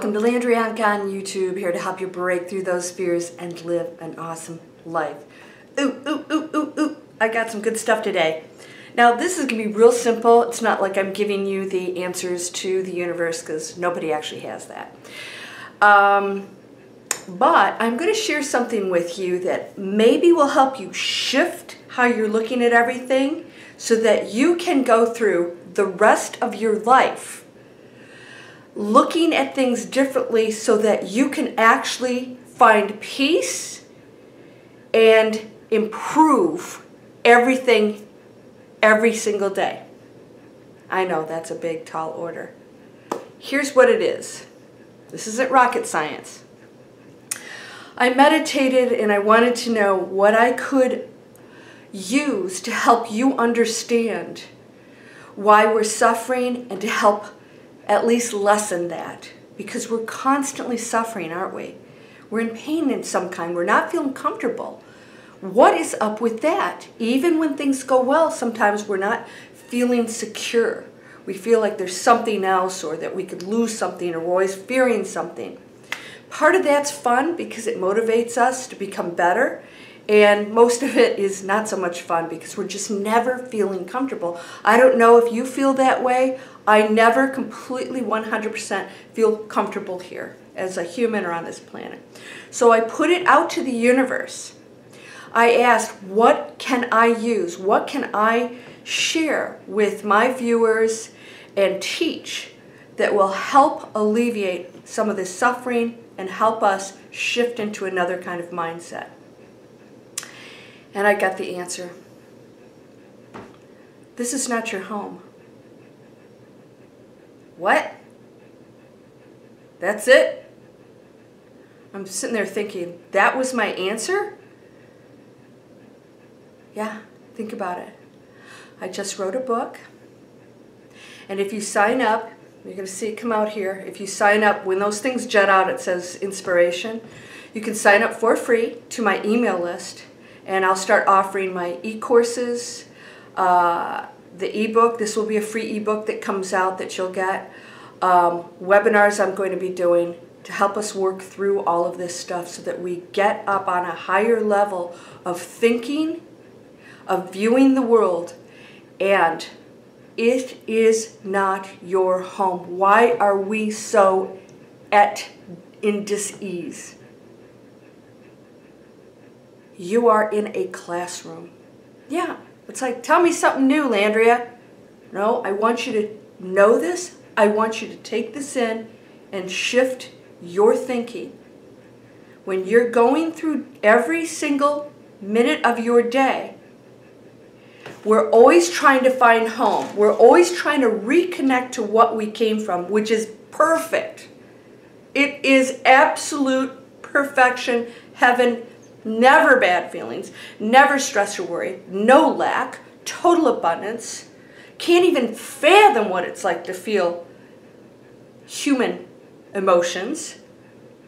Welcome to Landria, Onkka on YouTube, here to help you break through those fears and live an awesome life. Ooh, I got some good stuff today. Now this is going to be real simple. It's not like I'm giving you the answers to the universe because nobody actually has that. But I'm going to share something with you that maybe will help you shift how you're looking at everything so that you can go through the rest of your life looking at things differently so that you can actually find peace and improve everything every single day. I know that's a big, tall order. Here's what it is. This isn't rocket science. I meditated and I wanted to know what I could use to help you understand why we're suffering and to help at least lessen that, because we're constantly suffering, aren't we? We're in pain in some kind. We're not feeling comfortable. What is up with that? Even when things go well, sometimes we're not feeling secure. We feel like there's something else or that we could lose something or we're always fearing something. Part of that's fun because it motivates us to become better. And most of it is not so much fun because we're just never feeling comfortable. I don't know if you feel that way. I never completely 100% feel comfortable here as a human or on this planet. So I put it out to the universe. I asked, what can I use? What can I share with my viewers and teach that will help alleviate some of this suffering and help us shift into another kind of mindset? And I got the answer. This is not your home. What? That's it? I'm sitting there thinking, that was my answer? Yeah, think about it. I just wrote a book. And if you sign up, you're going to see it come out here. If you sign up, when those things jet out, it says inspiration. You can sign up for free to my email list. And I'll start offering my e-courses, the e-book. This will be a free e-book that comes out that you'll get. Webinars I'm going to be doing to help us work through all of this stuff so that we get up on a higher level of thinking, of viewing the world, and it is not your home. Why are we so in dis-ease? You are in a classroom. Yeah, it's like, tell me something new, Landria. No, I want you to know this. I want you to take this in and shift your thinking. When you're going through every single minute of your day, we're always trying to find home. We're always trying to reconnect to what we came from, which is perfect. It is absolute perfection, heaven. Never bad feelings, never stress or worry, no lack, total abundance. Can't even fathom what it's like to feel human emotions.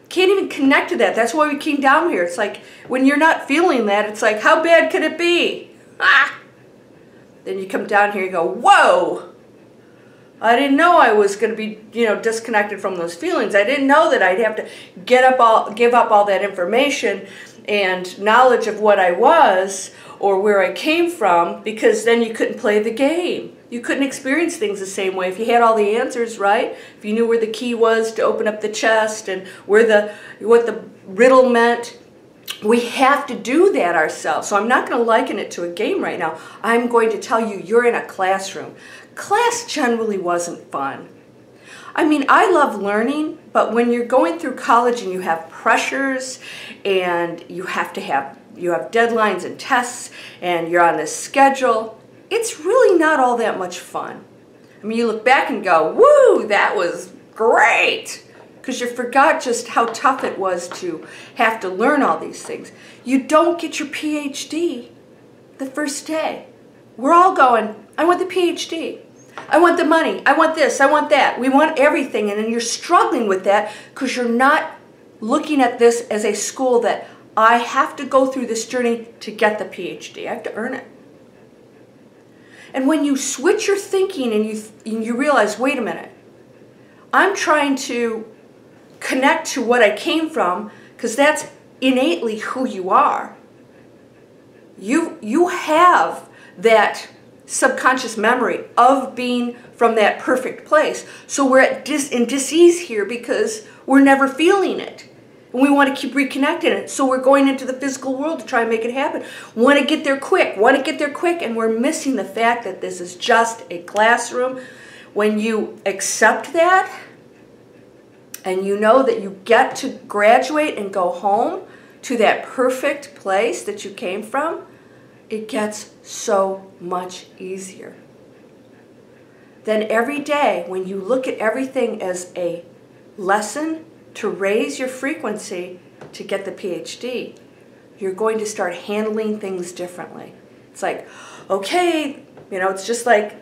Can't even connect to that. That's why we came down here. It's like when you're not feeling that, it's like, how bad could it be? Ah! Then you come down here and go, whoa! I didn't know I was going to be, disconnected from those feelings. I didn't know that I'd have to give up all that information and knowledge of what I was or where I came from, because then you couldn't play the game. You couldn't experience things the same way if you had all the answers, right? If you knew where the key was to open up the chest and what the riddle meant. We have to do that ourselves. So I'm not going to liken it to a game right now. I'm going to tell you, you're in a classroom. Class generally wasn't fun. I mean, I love learning, but when you're going through college and you have pressures and you have deadlines and tests and you're on this schedule, it's really not all that much fun. I mean, you look back and go, woo, that was great, because you forgot just how tough it was to have to learn all these things. You don't get your PhD the first day. We're all going, I want the PhD. I want the money. I want this. I want that. We want everything. And then you're struggling with that because you're not looking at this as a school that I have to go through this journey to get the PhD. I have to earn it. And when you switch your thinking and you realize, wait a minute, I'm trying to connect to what I came from, because that's innately who you are. You have that subconscious memory of being from that perfect place. So we're in dis-ease here because we're never feeling it. And we want to keep reconnecting it. So we're going into the physical world to try and make it happen. Want to get there quick, and we're missing the fact that this is just a classroom. When you accept that, and you know that you get to graduate and go home to that perfect place that you came from, it gets so much easier. Then every day, when you look at everything as a lesson to raise your frequency to get the PhD, you're going to start handling things differently. It's like, okay, it's just like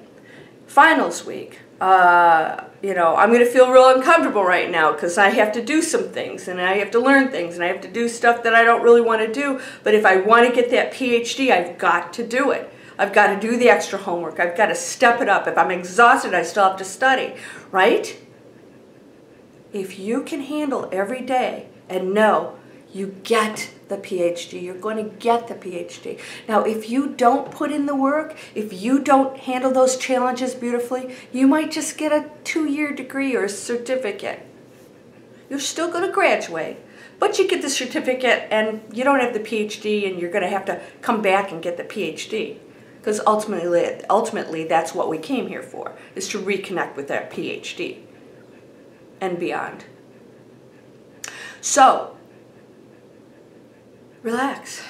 finals week. I'm going to feel real uncomfortable right now because I have to do some things and I have to learn things and I have to do stuff that I don't really want to do. But if I want to get that PhD, I've got to do it. I've got to do the extra homework. I've got to step it up. If I'm exhausted, I still have to study, right? If you can handle every day and know you get the PhD, you're going to get the PhD. Now, if you don't put in the work, if you don't handle those challenges beautifully, you might just get a 2-year degree or a certificate. You're still going to graduate, but you get the certificate and you don't have the PhD, and you're going to have to come back and get the PhD. Because ultimately, that's what we came here for, is to reconnect with that PhD and beyond. So, relax.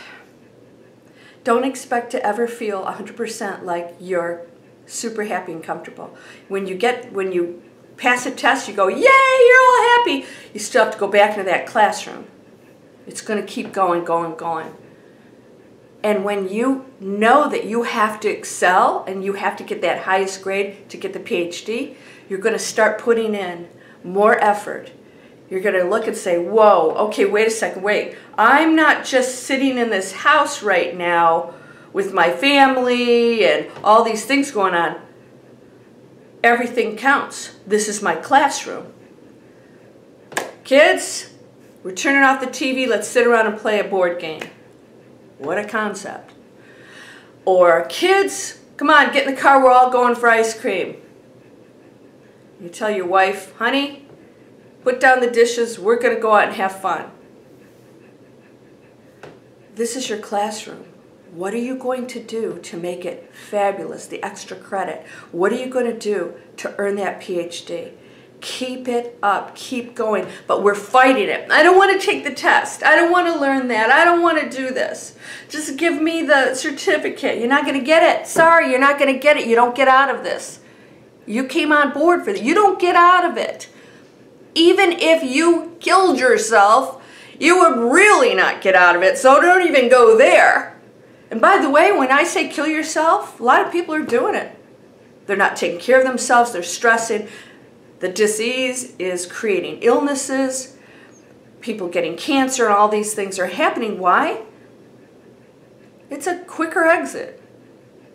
Don't expect to ever feel 100% like you're super happy and comfortable. When you pass a test, you go, yay, you're all happy. You still have to go back into that classroom. It's going to keep going, going, going. And when you know that you have to excel and you have to get that highest grade to get the PhD, you're going to start putting in more effort. You're going to look and say, whoa, okay, wait a second, wait. I'm not just sitting in this house right now with my family and all these things going on. Everything counts. This is my classroom. Kids, we're turning off the TV. Let's sit around and play a board game. What a concept. Or, kids, come on, get in the car. We're all going for ice cream. You tell your wife, honey, put down the dishes. We're going to go out and have fun. This is your classroom. What are you going to do to make it fabulous, the extra credit? What are you going to do to earn that PhD? Keep it up. Keep going. But we're fighting it. I don't want to take the test. I don't want to learn that. I don't want to do this. Just give me the certificate. You're not going to get it. Sorry, you're not going to get it. You don't get out of this. You came on board for this. You don't get out of it. Even if you killed yourself, you would really not get out of it. So don't even go there. And by the way, when I say kill yourself, a lot of people are doing it. They're not taking care of themselves. They're stressing. The disease is creating illnesses. People getting cancer and all these things are happening. Why? It's a quicker exit.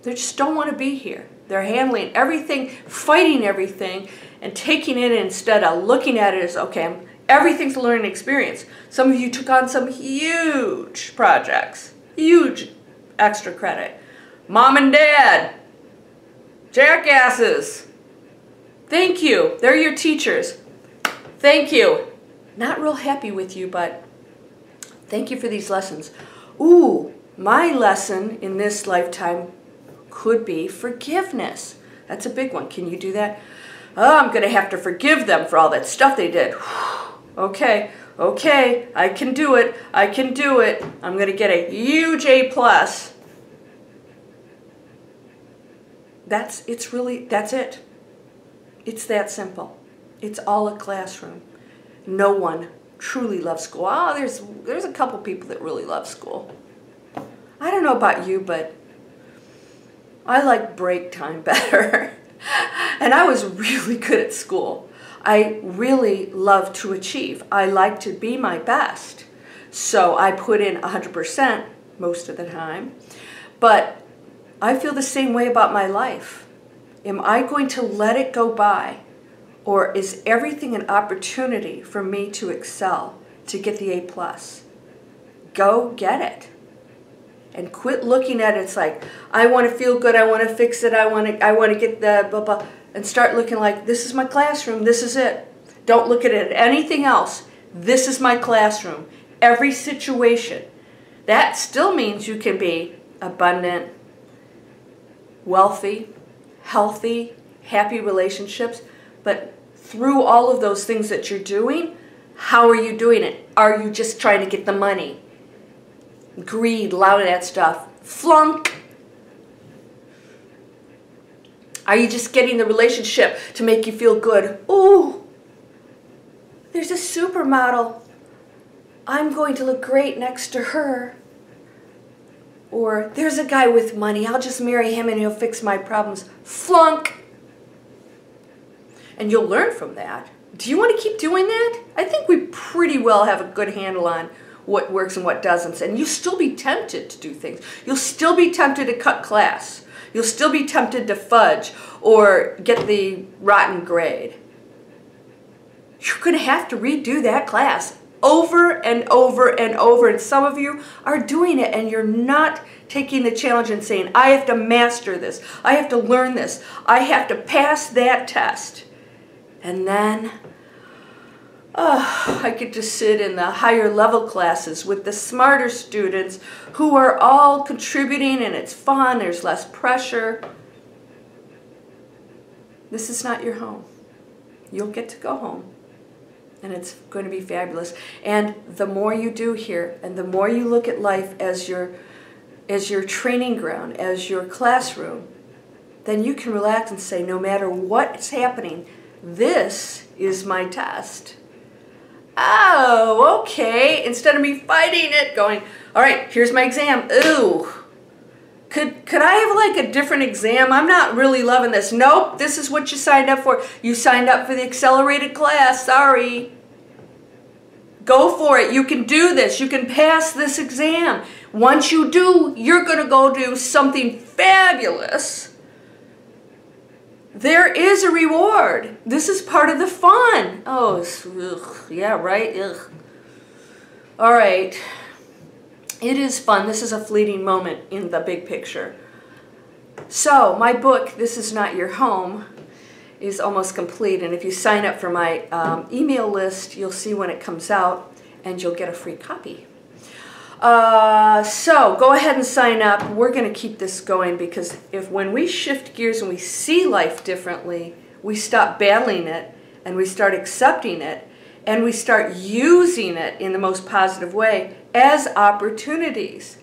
They just don't want to be here. They're handling everything, fighting everything, and taking it instead of looking at it as, okay, everything's a learning experience. Some of you took on some huge projects, huge extra credit. Mom and Dad, jackasses. Thank you. They're your teachers. Thank you. Not real happy with you, but thank you for these lessons. Ooh, my lesson in this lifetime could be forgiveness. That's a big one. Can you do that? Oh, I'm going to have to forgive them for all that stuff they did. Okay, okay, I can do it. I can do it. I'm going to get a huge A+. That's it. It's that simple. It's all a classroom. No one truly loves school. Oh, there's a couple people that really love school. I don't know about you, but I like break time better. And I was really good at school. I really love to achieve. I like to be my best. So I put in 100% most of the time. But I feel the same way about my life. Am I going to let it go by Or is everything an opportunity for me to excel, to get the A+? Go get it. And quit looking at it. It's like, I want to feel good, I want to fix it, I want to get the blah, blah. And start looking like, this is my classroom, this is it. Don't look at it anything else. This is my classroom. Every situation. That still means you can be abundant, wealthy, healthy, happy relationships. But through all of those things that you're doing, how are you doing it? Are you just trying to get the money? Greed, a lot of that stuff. Flunk. Are you just getting the relationship to make you feel good? Ooh, there's a supermodel. I'm going to look great next to her. Or there's a guy with money. I'll just marry him and he'll fix my problems. Flunk. And you'll learn from that. Do you want to keep doing that? I think we pretty well have a good handle on what works and what doesn't. And you'll still be tempted to do things. You'll still be tempted to cut class. You'll still be tempted to fudge or get the rotten grade. You're going to have to redo that class over and over and over. And some of you are doing it and you're not taking the challenge and saying, I have to master this. I have to learn this. I have to pass that test. And then, I get to sit in the higher level classes with the smarter students who are all contributing and it's fun, there's less pressure. This is not your home. You'll get to go home. And it's going to be fabulous. And the more you do here, and the more you look at life as your training ground, as your classroom, then you can relax and say, no matter what's happening, this is my test. Oh, okay. Instead of me fighting it, going, all right, here's my exam. Ooh, could I have like a different exam? I'm not really loving this. Nope, this is what you signed up for. You signed up for the accelerated class. Sorry. Go for it. You can do this. You can pass this exam. Once you do, you're going to go do something fabulous. There is a reward. This is part of the fun. Oh, ugh, yeah, right? Ugh. All right. It is fun. This is a fleeting moment in the big picture. So, my book, This Is Not Your Home, is almost complete. And if you sign up for my email list, you'll see when it comes out, and you'll get a free copy. So go ahead and sign up. We're going to keep this going because when we shift gears and we see life differently, we stop battling it and we start accepting it and we start using it in the most positive way as opportunities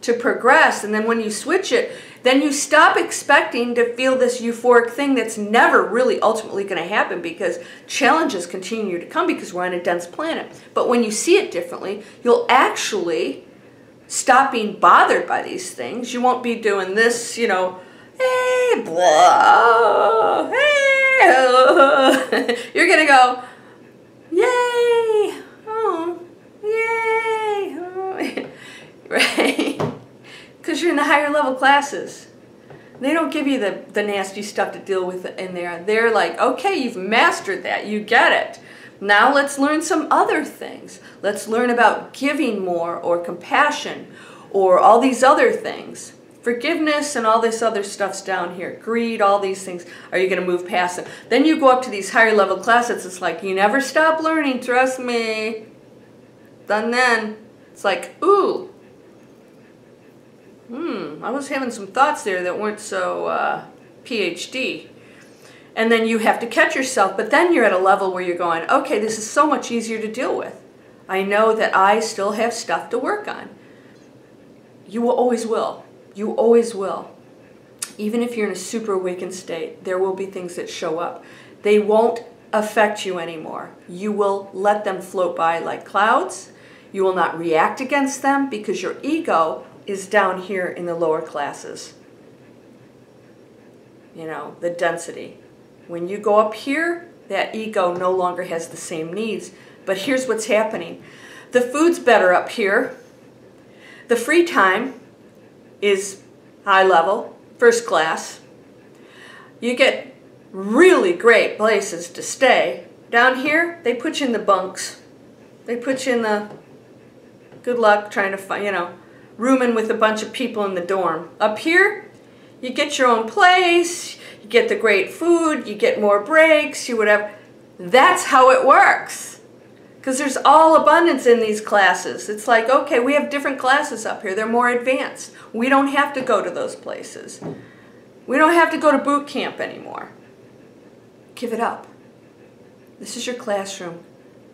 to progress. And then when you switch it, then you stop expecting to feel this euphoric thing that's never really ultimately going to happen because challenges continue to come because we're on a dense planet. But when you see it differently, you'll actually stop being bothered by these things. You won't be doing this, you know, hey, blah, hey, you're going to go, yay, oh, yay, oh. Right? Because you're in the higher level classes. They don't give you the nasty stuff to deal with in there. They're like, okay, you've mastered that. You get it. Now let's learn some other things. Let's learn about giving more or compassion or all these other things. Forgiveness and all this other stuff's down here. Greed, all these things. Are you going to move past them? Then you go up to these higher level classes. It's like, you never stop learning, trust me. Then it's like, ooh. I was having some thoughts there that weren't so PhD. And then you have to catch yourself, but then you're at a level where you're going, okay, this is so much easier to deal with. I know that I still have stuff to work on. You always will. You always will. Even if you're in a super awakened state, there will be things that show up. They won't affect you anymore. You will let them float by like clouds. You will not react against them because your ego is down here in the lower classes. You know, the density. When you go up here, that ego no longer has the same needs. But here's what's happening. The food's better up here. The free time is high level, first class. You get really great places to stay. Down here, they put you in the bunks. They put you in the good luck trying to find, rooming with a bunch of people in the dorm. Up here, you get your own place, you get the great food, you get more breaks, you whatever. That's how it works. Because there's all abundance in these classes. It's like, okay, we have different classes up here. They're more advanced. We don't have to go to those places. We don't have to go to boot camp anymore. Give it up. This is your classroom.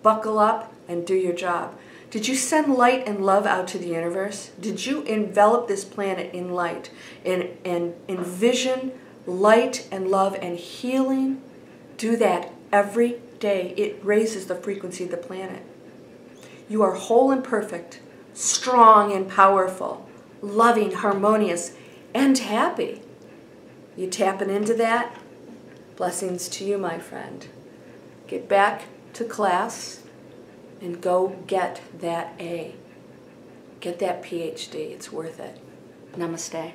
Buckle up and do your job. Did you send light and love out to the universe? Did you envelop this planet in light and envision light and love and healing? Do that every day. It raises the frequency of the planet. You are whole and perfect, strong and powerful, loving, harmonious, and happy. You tapping into that? Blessings to you, my friend. Get back to class and go get that A. Get that PhD. It's worth it. Namaste.